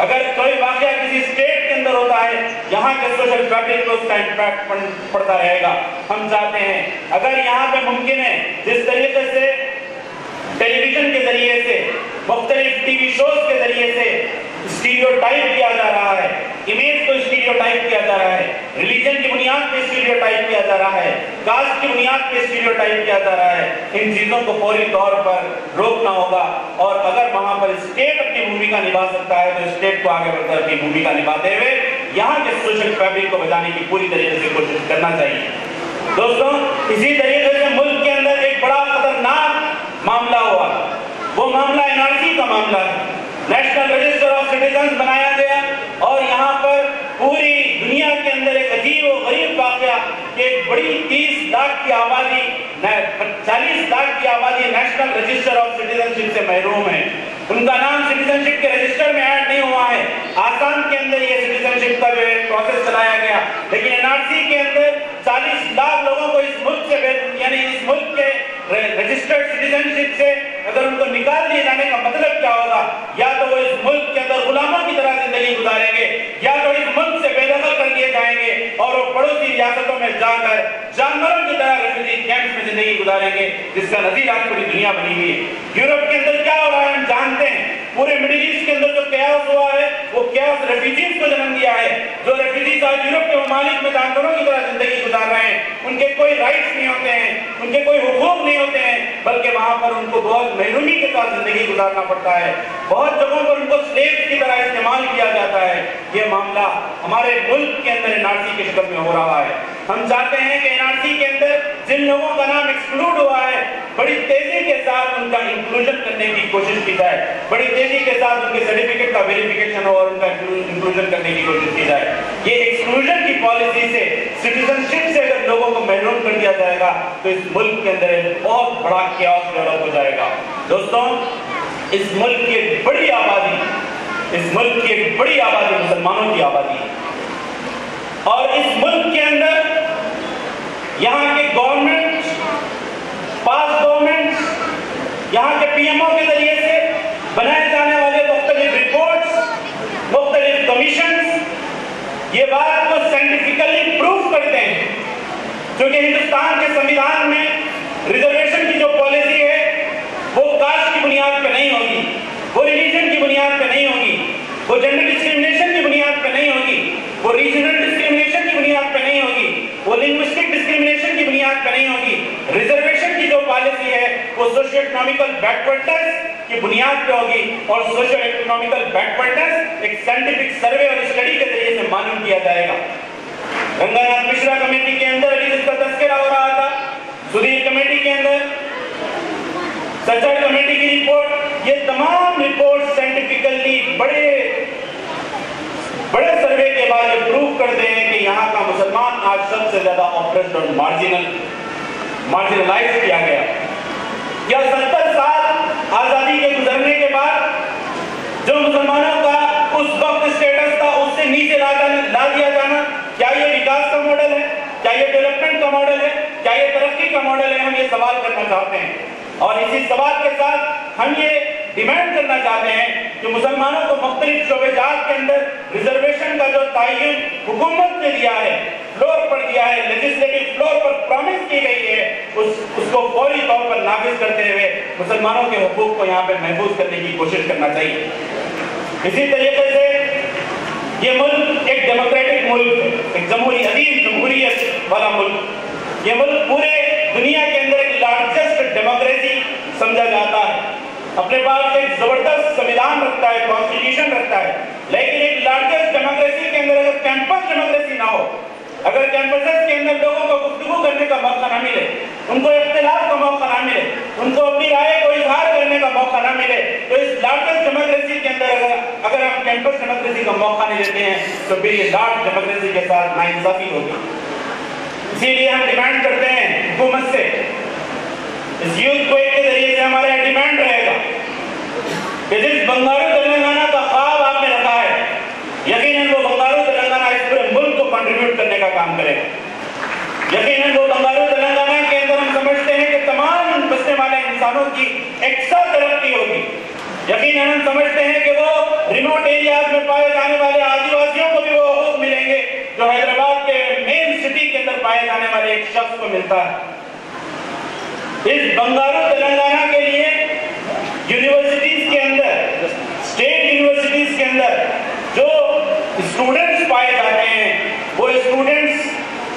اگر کوئی واقعہ کسی اسٹیٹ کے اندر ہوتا ہے، یہاں کے سوشل فیبرک کو اس کا امپیکٹ پڑتا رہے گا۔ ہم چاہتے ہیں اگر یہاں پہ ممکن ہے جس طریقے سے ٹیلی ویژن کے ذریعے سے، مختلف ٹی وی شوز کے ذریعے سے اسٹیریوٹائپ کیا جا رہا ہے، امیج کو اسٹیریوٹائپ کیا جا رہا ہے، ریلیجن کی بنیاد پہ اسٹیریوٹائپ کیا جا رہا ہے، کاسٹ کی بنیاد پہ اسٹیریوٹائپ کیا جا رہا ہے، ان چیزوں کو فوری طور پر روکنا ہوگا، اور اگر وہاں پر اسٹیٹ اپنی بھومکا نبھا سکتا ہے تو اسٹیٹ کو آگے بڑھ کر اپنی بھومکا نبھاتے ہوئے یہاں کے سوشل فیبرک کو بچانے کی پوری طریقے سے کوشش کرنا چاہیے۔ دوستوں، اسی طریقے سے ملک کے اندر ایک بڑا خطرناک معاملہ ہوا، وہ معاملہ NRC کا معاملہ ہے۔ نیشنل رجسٹر آف سٹیزنز بنایا گیا اور یہاں پر پوری دنیا کے اندر ایک عجیب و غریب واقعہ کہ ایک بڑی 30 لاکھ کی آبادی 40 لاکھ کی آبادی نیشنل رجسٹر آف سٹیزن شپ سے محروم ہے، ان کا نام سٹیزن شپ کے رجسٹر میں ایڈ نہیں ہوا ہے۔ آسام کے اندر یہ سٹیزن شپ کا جو ہے پروسیس چلایا گیا، لیکن NRC کے اندر 40 لاکھ لوگوں کو اس ملک سے یعنی اس ملک کے رجسٹرڈ سٹیزن شپ سے اگر ان کو نکال دیے جانے کا مطلب کیا ہوگا؟ یا تو وہ اس ملک کے اندر غلاموں کی طرح زندگی گزاریں گے، یا تو اس ملک سے بے دخل کر دیے جائیں گے اور وہ پڑوسی ریاستوں میں جا کر جانوروں کی طرح ریفیوجی کیمپس میں زندگی گزاریں گے، جس کا نظیر آج پوری دنیا بنی ہوئی ہے۔ یورپ کے اندر کیا ہو رہا ہے ہم جانتے ہیں، پورے مڈل ایسٹ کے اندر جو قیاس ہوا ہے وہ قیاس ریفیوجیز کو جنم دیا ہے۔ جو ریفیوجیز آج یورپ کے ممالک میں جانوروں کی طرح زندگی گزار رہے ہیں، ان کے کوئی رائٹس نہیں ہوتے ہیں، ان کے کوئی حقوق نہیں ہوتے ہیں، بلکہ وہاں پر ان کو بہت محرومی کے ساتھ زندگی گزارنا پڑتا ہے، بہت جگہوں پر ان کو سلیوز کی طرح استعمال کیا جاتا ہے۔ یہ معاملہ ہمارے ملک کے اندر NRC کی شکل میں ہو رہا ہے۔ ہم چاہتے ہیں کہ NRC کے اندر جن لوگوں کا نام ایکسکلوڈ ہوا ہے بڑی تیزی کے ساتھ ان کا انکلوژن کرنے کی کوشش کی جائے، بڑی تیزی کے ساتھ ان کے سرٹیفکیٹ کا ویریفیکیشن ہو اور ان کا انکلوژن کرنے کی کوشش کی جائے۔ یہ ایکسکلوژن کی پالیسی سے سٹیزن شپ سے اگر لوگوں کو محروم کر دیا جائے گا تو اس ملک کے اندر ایک بہت بڑا کیاس ڈیولپ ہو جائے گا۔ دوستوں، اس ملک کی ایک بڑی آبادی مسلمانوں کی آبادی ہے، اور اس ملک کے اندر یہاں کے گورنمنٹ، پاس گورنمنٹ، یہاں کے PMO کے ذریعے سے بنائے جانے والے مختلف رپورٹس، مختلف کمیشنز یہ بات کو سائنٹیفکلی پروف کرتے ہیں، کیونکہ ہندوستان کے سنویدھان میں ریزرویشن کی جو پالیسی ہے وہ کاسٹ کی بنیاد پہ نہیں ہوگی، وہ ریلیجن کی بنیاد پہ نہیں ہوگی، وہ جنڈر ڈسکریمنیشن کی بنیاد پہ نہیں ہوگی، وہ ریجنل ڈسکریمنیشن کی بنیاد پہ نہیں ہوگی، وہ لنگوسٹک ڈسکریمنیشن کی بنیاد پہ نہیں ہوگی۔ ریزرویشن کی جو پالیسی ہے وہ سوشل اکنامکل بیکورڈنس کی بنیاد پہ ہوگی، اور سوشل اکنامکل بیکورڈنس ایک سائنٹیفک سروے اور اسٹڈی کے ذریعے سے معلوم کیا جائے گا۔ گنگا ناتھ مشرا کمیٹی کے اندر ابھی اس کا تذکرہ ہو رہا تھا، سدھیر کمیٹی کے اندر، سچر کمیٹی کی رپورٹ، یہ تمام رپورٹ سائنٹیفکلی بڑے سروے کے بعد یہ پروف کرتے ہیں کہ یہاں کا مسلمان آج سب سے زیادہ آپریسڈ اور مارجنلائز کیا گیا۔ کیا 70 سال آزادی کے گزرنے کے بعد جو مسلمانوں کا اس وقت اسٹیٹس تھا اس سے نیچے لا دیا جانا، کیا یہ وکاس کا ماڈل ہے؟ کیا یہ ڈیولپمنٹ کا ماڈل ہے؟ کیا یہ ترقی کا ماڈل ہے؟ ہم یہ سوال کرنا چاہتے ہیں، اور اسی سوال کے ساتھ ہم یہ ڈیمانڈ کرنا چاہتے ہیں کہ مسلمانوں کو مختلف شعبے جات کے اندر ریزرویشن کا جو تعین حکومت نے دیا ہے، فلور پر دیا ہے، لیجسلیٹو فلور پر پرومس کی گئی ہے، اس کو فوری طور پر نافذ کرتے ہوئے مسلمانوں کے حقوق کو یہاں پہ محفوظ کرنے کی کوشش کرنا چاہیے۔ اسی طریقے سے یہ ملک ایک ڈیموکریٹک ملک ہے، ایک عظیم جمہوریت والا ملک۔ یہ ملک پورے دنیا کے اندر ایک لارجسٹ ڈیموکریسی سمجھا جاتا ہے، اپنے پاس ایک زبردست سنویدھان رکھتا ہے، کانسٹیٹیوشن رکھتا ہے، لیکن ایک لارجسٹ ڈیموکریسی کے اندر اگر کیمپس ڈیموکریسی نہ ہو، اگر کیمپسز کے اندر لوگوں کو گفتگو کرنے کا موقع نہ ملے، ان کو اختلاف کا موقع نہ ملے، ان کو اپنی رائے کو اظہار کرنے کا موقع نہ ملے، تو اس لارجسٹ ڈیموکریسی کے اندر اگر ہم کیمپس ڈیموکریسی کا موقع نہیں دیتے ہیں تو پھر یہ لارج ڈیموکریسی کے ساتھ ناانصافی ہوگی۔ اسی لیے ہم ڈیمانڈ کرتے ہیں حکومت سے، اس یوتھ کویک کے ذریعے سے ہمارا ڈیمانڈ رہے گا کہ جس بنگارو تلنگانہ کا خواب آپ نے رکھا ہے، یقیناً وہ بنگارو تلنگانہ اس پورے ملک کو کنٹریبیوٹ کرنے کا کام کرے گا۔ یقیناً وہ بنگارو تلنگانہ کے اندر ہم سمجھتے ہیں کہ تمام بسنے والے انسانوں کی یکساں ترقی ہوگی۔ یقیناً ہم سمجھتے ہیں کہ وہ ریموٹ ایریاز میں پائے جانے والے آدیواسیوں کو بھی وہ حقوق ملیں گے جو حیدرآباد کے مین سٹی کے اندر پائے جانے والے ایک شخص کو ملتا ہے۔ اس بنگارو تلنگانہ کے لیے یونیورسٹیز کے اندر، اسٹیٹ یونیورسٹیز کے اندر جو اسٹوڈنٹس پائے جاتے ہیں وہ اسٹوڈنٹس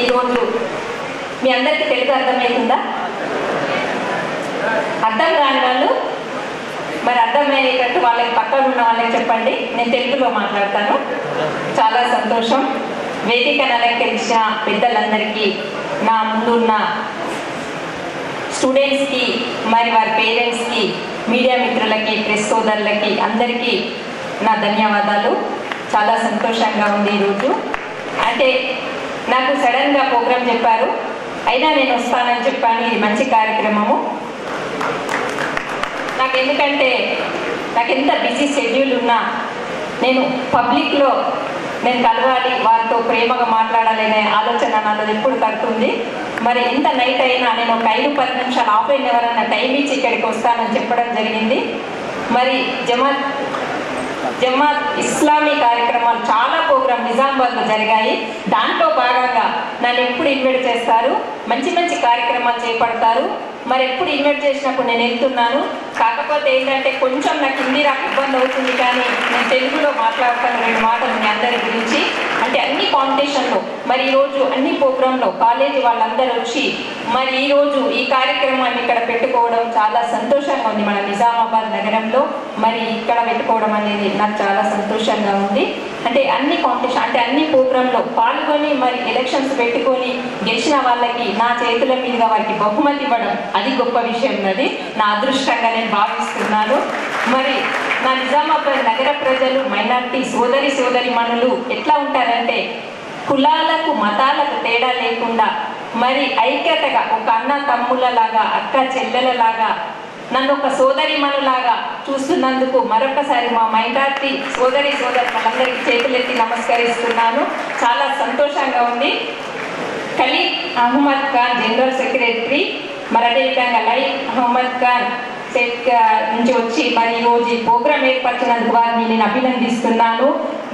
ఈరోజు మీ అందరికీ తెలుగు అర్థమవుతుందా? అర్థం కాని వాళ్ళు మరి అర్థమయ్యేటట్టు వాళ్ళకి పక్కన ఉన్న వాళ్ళకి చెప్పండి, నేను తెలుగులో మాట్లాడతాను. చాలా సంతోషం. వేదికను అలంకరించిన పెద్దలందరికీ, నా ముందున్న స్టూడెంట్స్కి, మరి వారి పేరెంట్స్కి, మీడియా మిత్రులకి, ప్రెస్ సోదరులకి అందరికీ నా ధన్యవాదాలు. చాలా సంతోషంగా ఉంది ఈరోజు. అంటే నాకు సడన్గా ప్రోగ్రాం చెప్పారు, అయినా నేను వస్తానని చెప్పాను. ఇది మంచి కార్యక్రమము. నాకు ఎందుకంటే నాకు ఎంత బిజీ షెడ్యూల్ ఉన్నా నేను పబ్లిక్లో నేను కలవాలి, వారితో ప్రేమగా మాట్లాడాలి అనే ఆలోచన నాలో ఎప్పుడు తడుతుంది. మరి ఎంత నైట్ అయినా నేను ఒక 5-10 నిమిషాలు హాఫ్ అన్ అవర్ అన్న టైం ఇచ్చి ఇక్కడికి వస్తానని చెప్పడం జరిగింది. మరి జమాత్ ఇస్లామీ కార్యక్రమాలు చాలా ప్రోగ్రాం నిజామాబాద్లో జరిగాయి. దాంట్లో భాగంగా నన్ను ఎప్పుడు ఇన్వైట్ చేస్తారు, మంచి మంచి కార్యక్రమాలు చేపడతారు. మరి ఎప్పుడు ఇన్వైట్ చేసినప్పుడు నేను వెళ్తున్నాను. కాకపోతే ఏంటంటే కొంచెం నాకు హిందీ నాకు ఇబ్బంది అవుతుంది, కానీ నేను తెలుగులో మాట్లాడతాను 2 మాటలు మీ అందరి గురించి. అంటే అన్ని కాంపిటీషన్లో మరి ఈరోజు అన్ని ప్రోగ్రాంలో కాలేజీ వాళ్ళందరూ వచ్చి మరి ఈరోజు ఈ కార్యక్రమాన్ని ఇక్కడ పెట్టుకోవడం చాలా సంతోషంగా ఉంది. మన నిజామాబాద్ నగరంలో మరి ఇక్కడ పెట్టుకోవడం అనేది నాకు చాలా సంతోషంగా ఉంది. అంటే అన్ని కాంపిటీషన్ అంటే అన్ని ప్రోగ్రాంలో పాల్గొని మరి ఎలక్షన్స్ పెట్టుకొని గెలిచిన వాళ్ళకి నా చేతుల మీదుగా వారికి బహుమతి ఇవ్వడం అది గొప్ప విషయం. అది నా అదృష్టంగా నేను భావిస్తున్నాను. మరి నా నిజామాబాద్ నగర ప్రజలు, మైనారిటీ సోదరిమణులు ఎట్లా ఉంటారంటే కులాలకు మతాలకు తేడా లేకుండా మరి ఐక్యతగా ఒక అన్న తమ్ముళ్ళలాగా, అక్క చెల్లెలలాగా, నన్ను ఒక సోదరిమణులాగా చూస్తున్నందుకు మరొకసారి మా మైనారిటీ సోదరులందరికీ చేతులెత్తి నమస్కరిస్తున్నాను. చాలా సంతోషంగా ఉంది. ఖలీల్ అహ్మద్ ఖాన్ జనరల్ సెక్రటరీ, మరి అదేవిధంగా లైక్ అహ్మద్ ఖాన్ నుంచి వచ్చి మరి ఈరోజు ఈ ప్రోగ్రాం ఏర్పరిచినందుకు వారిని నేను అభినందిస్తున్నాను.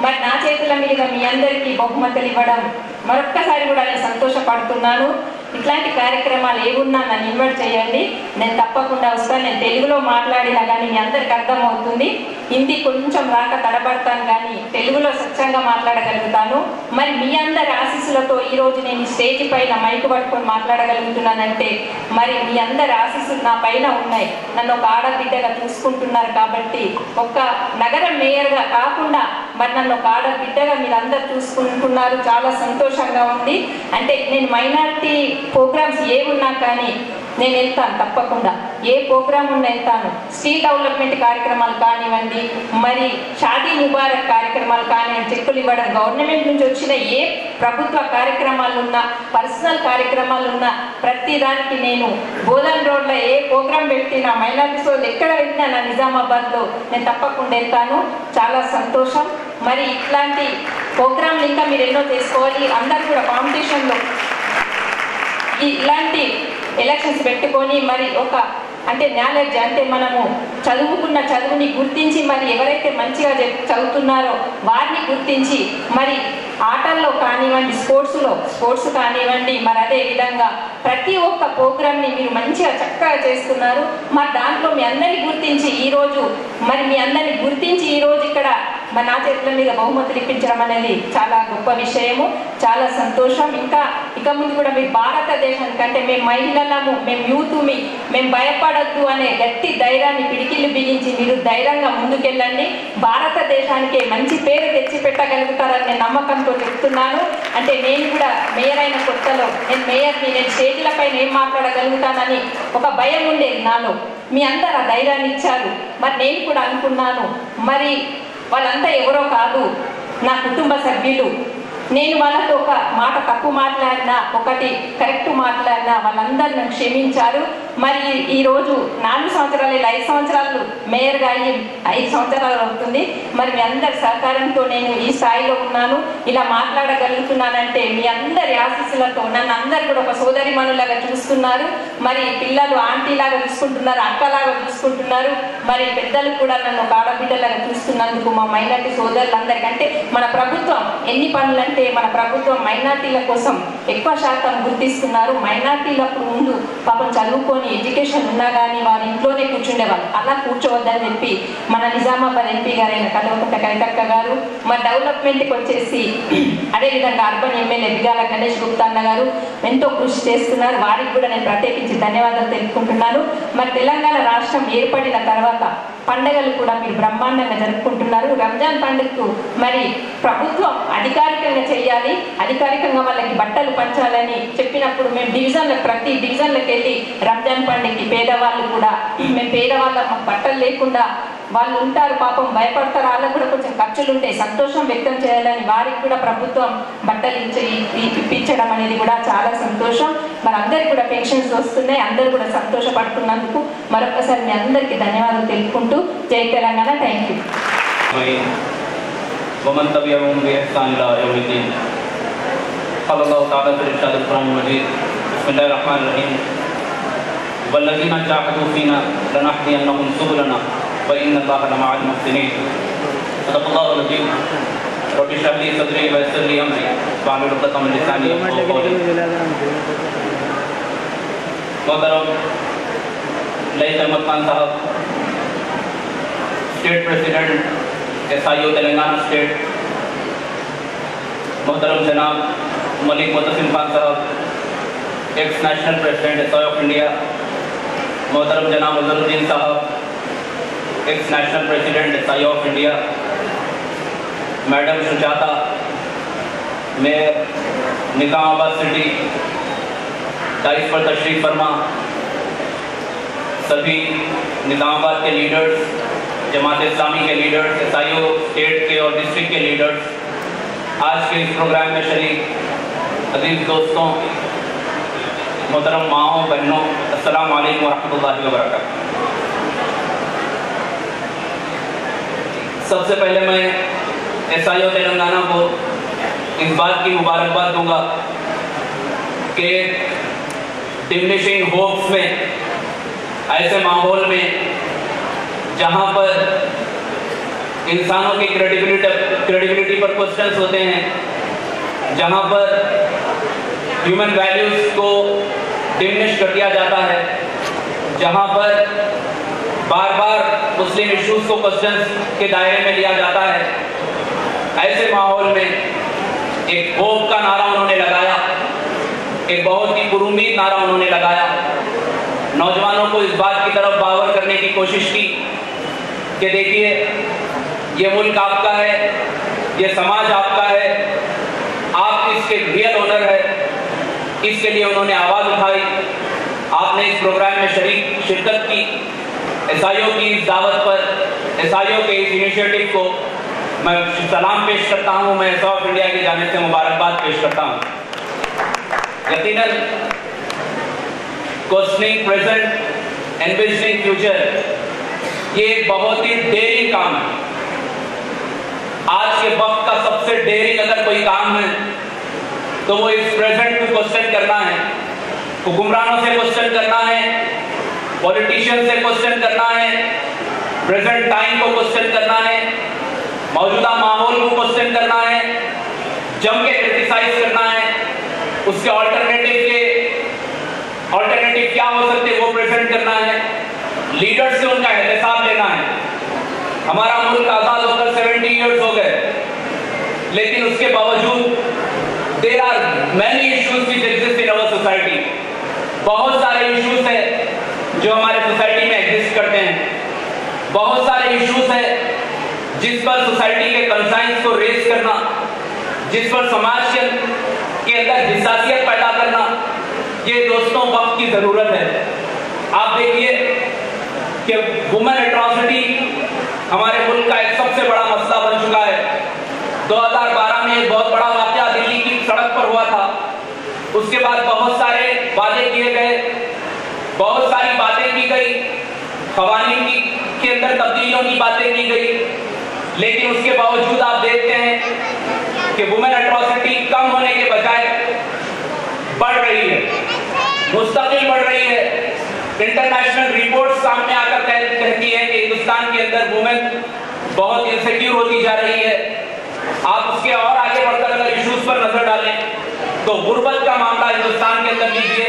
మరి నా చేతుల మీదుగా మీ అందరికీ బహుమతులు ఇవ్వడం మరొక్కసారి కూడా నేను సంతోషపడుతున్నాను. ఇట్లాంటి కార్యక్రమాలు ఏమున్నా నన్ను ఇన్వైట్ చేయండి, నేను తప్పకుండా వస్తాను. నేను తెలుగులో మాట్లాడినా కానీ మీ అందరికి అర్థమవుతుంది. హిందీ కొంచెం రాక తడబడతాను, కానీ తెలుగులో స్వచ్ఛంగా మాట్లాడగలుగుతాను. మరి మీ అందరి ఆశీస్సులతో ఈరోజు నేను స్టేజ్ పైన మైకు పట్టుకొని మాట్లాడగలుగుతున్నానంటే మరి మీ అందరి ఆశీస్సులు నా పైన ఉన్నాయి. నన్ను ఒక ఆడబిడ్డగా చూసుకుంటున్నారు కాబట్టి, ఒక నగర మేయర్గా కాకుండా మరి నన్ను ఒక ఆడబిడ్డగా మీరు అందరు చూసుకుంటున్నారు. చాలా సంతోషంగా ఉంది. అంటే నేను మైనారిటీ ప్రోగ్రామ్స్ ఏమున్నా కానీ నేను వెళ్తాను తప్పకుండా. ఏ ప్రోగ్రామ్ ఉన్నా వెళ్తాను. స్ట్రీట్ డెవలప్మెంట్ కార్యక్రమాలు కానివ్వండి, మరి షాదీ ముబారక్ కార్యక్రమాలు కానివ్వండి, చెక్కులు ఇవ్వడం, గవర్నమెంట్ నుంచి వచ్చిన ఏ ప్రభుత్వ కార్యక్రమాలు ఉన్నా, పర్సనల్ కార్యక్రమాలు ఉన్నా ప్రతి దానికి నేను గోదాన్ రోడ్లో ఏ ప్రోగ్రామ్ పెట్టినా, మైనారిటీ సోదరులు ఎక్కడ వెళ్ళినా నా నిజామాబాద్లో నేను తప్పకుండా వెళ్తాను. చాలా సంతోషం. మరి ఇట్లాంటి ప్రోగ్రాంలు ఇంకా మీరు ఎన్నో చేసుకోవాలి. అందరూ కూడా కాంపిటీషన్లో ఇలాంటి ఎలక్షన్స్ పెట్టుకొని మరి ఒక అంటే నాలెడ్జ్ అంటే మనము చదువుకున్న చదువుని గుర్తించి మరి ఎవరైతే మంచిగా చదువుతున్నారో వారిని గుర్తించి మరి ఆటల్లో కానివ్వండి, స్పోర్ట్స్ కానివ్వండి, మరి అదే విధంగా ప్రతి ఒక్క ప్రోగ్రామ్ని మీరు మంచిగా చక్కగా చేస్తున్నారు. మరి దాంట్లో మీ అందరినీ గుర్తించి ఈరోజు ఇక్కడ మరి నా చేతుల మీద బహుమతులు ఇప్పించడం అనేది చాలా గొప్ప విషయము. చాలా సంతోషం. ఇక ముందు కూడా మీ భారతదేశానికి అంటే మేము మహిళలము, మేము యూత్, మేము భయపడద్దు అనే గట్టి ధైర్యాన్ని పిడికిళ్ళు బిగించి మీరు ధైర్యంగా ముందుకెళ్ళండి. భారతదేశానికి మంచి పేరు తెచ్చి పెట్టగలుగుతారనే నమ్మకంతో చెప్తున్నాను. అంటే నేను కూడా మేయర్ అయిన కొత్తలో నేను స్టేజ్ల పైన ఏం మాట్లాడగలుగుతానని ఒక భయం ఉండేది నాలో. మీ అందరు ఆ ధైర్యాన్ని ఇచ్చారు. మరి నేను కూడా అనుకున్నాను, మరి వాళ్ళంతా ఎవరో కాదు, నా కుటుంబ సభ్యులు. నేను వాళ్ళతో ఒక మాట తప్పు మాట్లాడినా, ఒకటి కరెక్ట్ మాట్లాడినా వాళ్ళందరూ నన్ను క్షమించారు. మరి ఈరోజు 4 సంవత్సరాలు 5 సంవత్సరాలు మేయర్గా అయ్యి 5 సంవత్సరాలు అవుతుంది. మరి మీ అందరి సహకారంతో నేను ఈ స్థాయిలో ఉన్నాను, ఇలా మాట్లాడగలుగుతున్నానంటే మీ అందరి ఆశీస్సులతో. నన్ను అందరు కూడా ఒక సోదరిమణులాగా చూస్తున్నారు. మరి పిల్లలు ఆంటీలాగా చూసుకుంటున్నారు, అక్కలాగా చూసుకుంటున్నారు. మరి పెద్దలు కూడా నన్ను ఒక ఆడబిడ్డలాగా చూస్తున్నందుకు మా మైనారిటీ సోదరులందరికంటే మన ప్రభుత్వం ఎన్ని పనులంటే మన ప్రభుత్వం మైనారిటీల కోసం ఎక్కువ శాతం గుర్తిస్తున్నారు. మైనారిటీలకు ముందు పాపం చదువుకొని చదువుకొని ఎడ్యుకేషన్ ఉన్నా కానీ వారి ఇంట్లోనే కూర్చుండేవాళ్ళు. అలా కూర్చోవద్దని చెప్పి మన నిజామాబాద్ ఎంపీ గారైన కల్వకుంట్ల కవితక్క గారు, మరి డెవలప్మెంట్కి వచ్చేసి అదేవిధంగా అర్బన్ ఎమ్మెల్యే బిగాల గణేష్ గుప్తా అన్న గారు ఎంతో కృషి చేస్తున్నారు. వారికి కూడా నేను ప్రత్యేకించి ధన్యవాదాలు తెలుపుకుంటున్నాను. మరి తెలంగాణ రాష్ట్రం ఏర్పడిన తర్వాత పండుగలు కూడా మీరు బ్రహ్మాండంగా జరుపుకుంటున్నారు. రంజాన్ పండుగకు మరి ప్రభుత్వం అధికారికంగా చేయాలి, అధికారికంగా వాళ్ళకి బట్టలు పంచాలని చెప్పినప్పుడు మేము ప్రతి డివిజన్లకు వెళ్ళి రంజాన్ పండుగకి పేదవాళ్ళు కూడా మేము పేదవాళ్ళ బట్టలు లేకుండా వాళ్ళు ఉంటారు, పాపం భయపడతారు, వాళ్ళకు కూడా కొంచెం ఖర్చులు ఉంటాయి, సంతోషం వ్యక్తం చేయాలని వారికి కూడా ప్రభుత్వం బట్టలు ఇప్పించడం అనేది కూడా చాలా సంతోషం. మరి అందరికి కూడా పెన్షన్స్ వస్తున్నాయి, అందరు కూడా సంతోషపడుతున్నందుకు మరొకసారి మీ అందరికీ ధన్యవాదాలు తెలుపుకుంటూ జై తెలంగాణ. Thank you. ومن تبعهم بإحسان إلى يوم الدين. قال الله تعالى في الإرشاد القرآن المجيد بسم الله الرحمن الرحيم والذين جاهدوا فينا لنهدينهم سبلنا وإن الله لمع المحسنين. صدق الله العظيم. رب اشرح لي صدري ويسر لي أمري واحلل عقدة من لساني يفقهوا قولي. محترم لئیس احمد خان صاحب، state president SIO Telangana state, محترم جناب ملک متسم خان صاحب، ex national president SIO of India, محترم جناب اظہر الدین صاحب، ex national president SIO of India, madam Sujata mayor Nizamabad city, dies پر تشریف فرما سبھی نظام آباد کے لیڈرز، جماعت اسلامی کے لیڈرز، SIO اسٹیٹ کے اور ڈسٹرکٹ کے لیڈرز، آج کے اس پروگرام میں شریک عزیز دوستوں، محترم ماؤں بہنوں، السلام علیکم ورحمۃ اللہ وبرکاتہ۔ سب سے پہلے میں SIO تلنگانہ کو اس بات کی مبارکباد دوں گا کہ ڈمنشنگ ہوپس میں، ایسے ماحول میں جہاں پر انسانوں کی کریڈیبلٹی پر کوسچنز ہوتے ہیں، جہاں پر ہیومن ویلیوز کو ڈمنش کر دیا جاتا ہے، جہاں پر بار بار مسلم ایشوز کو کوسچنز کے دائرے میں لیا جاتا ہے، ایسے ماحول میں ایک ہوپ کا نعرہ انہوں نے لگایا، ایک بہت ہی پر امید نعرہ انہوں نے لگایا، نوجوانوں کو اس بات کی طرف باور کرنے کی کوشش کی کہ دیکھیے یہ ملک آپ کا ہے، یہ سماج آپ کا ہے، آپ اس کے ریئل اونر ہے۔ اس کے لیے انہوں نے آواز اٹھائی، آپ نے اس پروگرام میں شرکت کی، SIO کی اس دعوت پر، SIO کے اس انیشیٹو کو میں سلام پیش کرتا ہوں، میں SIO آف انڈیا کی جانب سے مبارکباد پیش کرتا ہوں۔ یقیناً کوشچننگ پریزنٹ، انویسٹنگ فیوچر، یہ ایک بہت ہی ڈیرنگ کام ہے۔ آج کے وقت کا سب سے ڈیرنگ اگر کوئی کام ہے تو وہ اس پریزنٹ کو کوسچن کرنا ہے، حکمرانوں سے کوسچن کرنا ہے، پولیٹیشین سے کوسچن کرنا ہے، پریزنٹ ٹائم کو کوسچن کرنا ہے، موجودہ ماحول کو کوسچن کرنا ہے، جم کے کرٹیسائز کرنا ہے، اس کے آلٹرنیٹو کیا ہو سکتے وہ پریزنٹ کرنا ہے، لیڈر سے ان کا احتساب لینا ہے۔ ہمارا ملک آزاد ہو کر 70 ایئرز ہو گئے، لیکن اس کے باوجود there are many issues which exist in our society۔ بہت سارے ایشوز ہیں جو ہمارے سوسائٹی میں ایگزسٹ کرتے ہیں، بہت سارے ایشوز ہیں جس پر سوسائٹی کے کنسرنز کو ریز کرنا، جس پر سماج کے اندر حساسیت پیدا کرنا، یہ دوستوں وقت کی ضرورت ہے۔ آپ دیکھیے کہ وومن اٹراسٹی ہمارے ملک کا ایک سب سے بڑا مسئلہ بن چکا ہے۔ 2012 میں ایک بہت بڑا واقعہ دلی کی سڑک پر ہوا تھا، اس کے بعد بہت سارے وعدے کیے گئے، بہت ساری باتیں کی گئی، قوانین کے اندر تبدیلیوں کی باتیں کی گئی، لیکن اس کے باوجود آپ دیکھتے ہیں کہ وومن اٹراسٹی کم ہونے کے بجائے بڑھ رہی ہے، مستقل بڑھ رہی ہے۔ انٹرنیشنل رپورٹس سامنے آ کر کہتی ہے کہ ہندوستان کے اندر وومن بہت انسیکیور ہوتی جا رہی ہے۔ آپ اس کے اور آگے بڑھ کر اگر ایشوز پر نظر ڈالیں تو غربت کا معاملہ ہندوستان کے اندر لیجیے،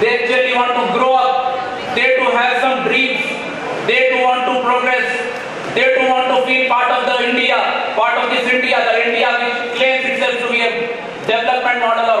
they actually want to grow up, they to have some dreams, they to want to progress, they to want to feel part of the India, part of this India, the India which claims itself to be a development model or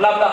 blah blah।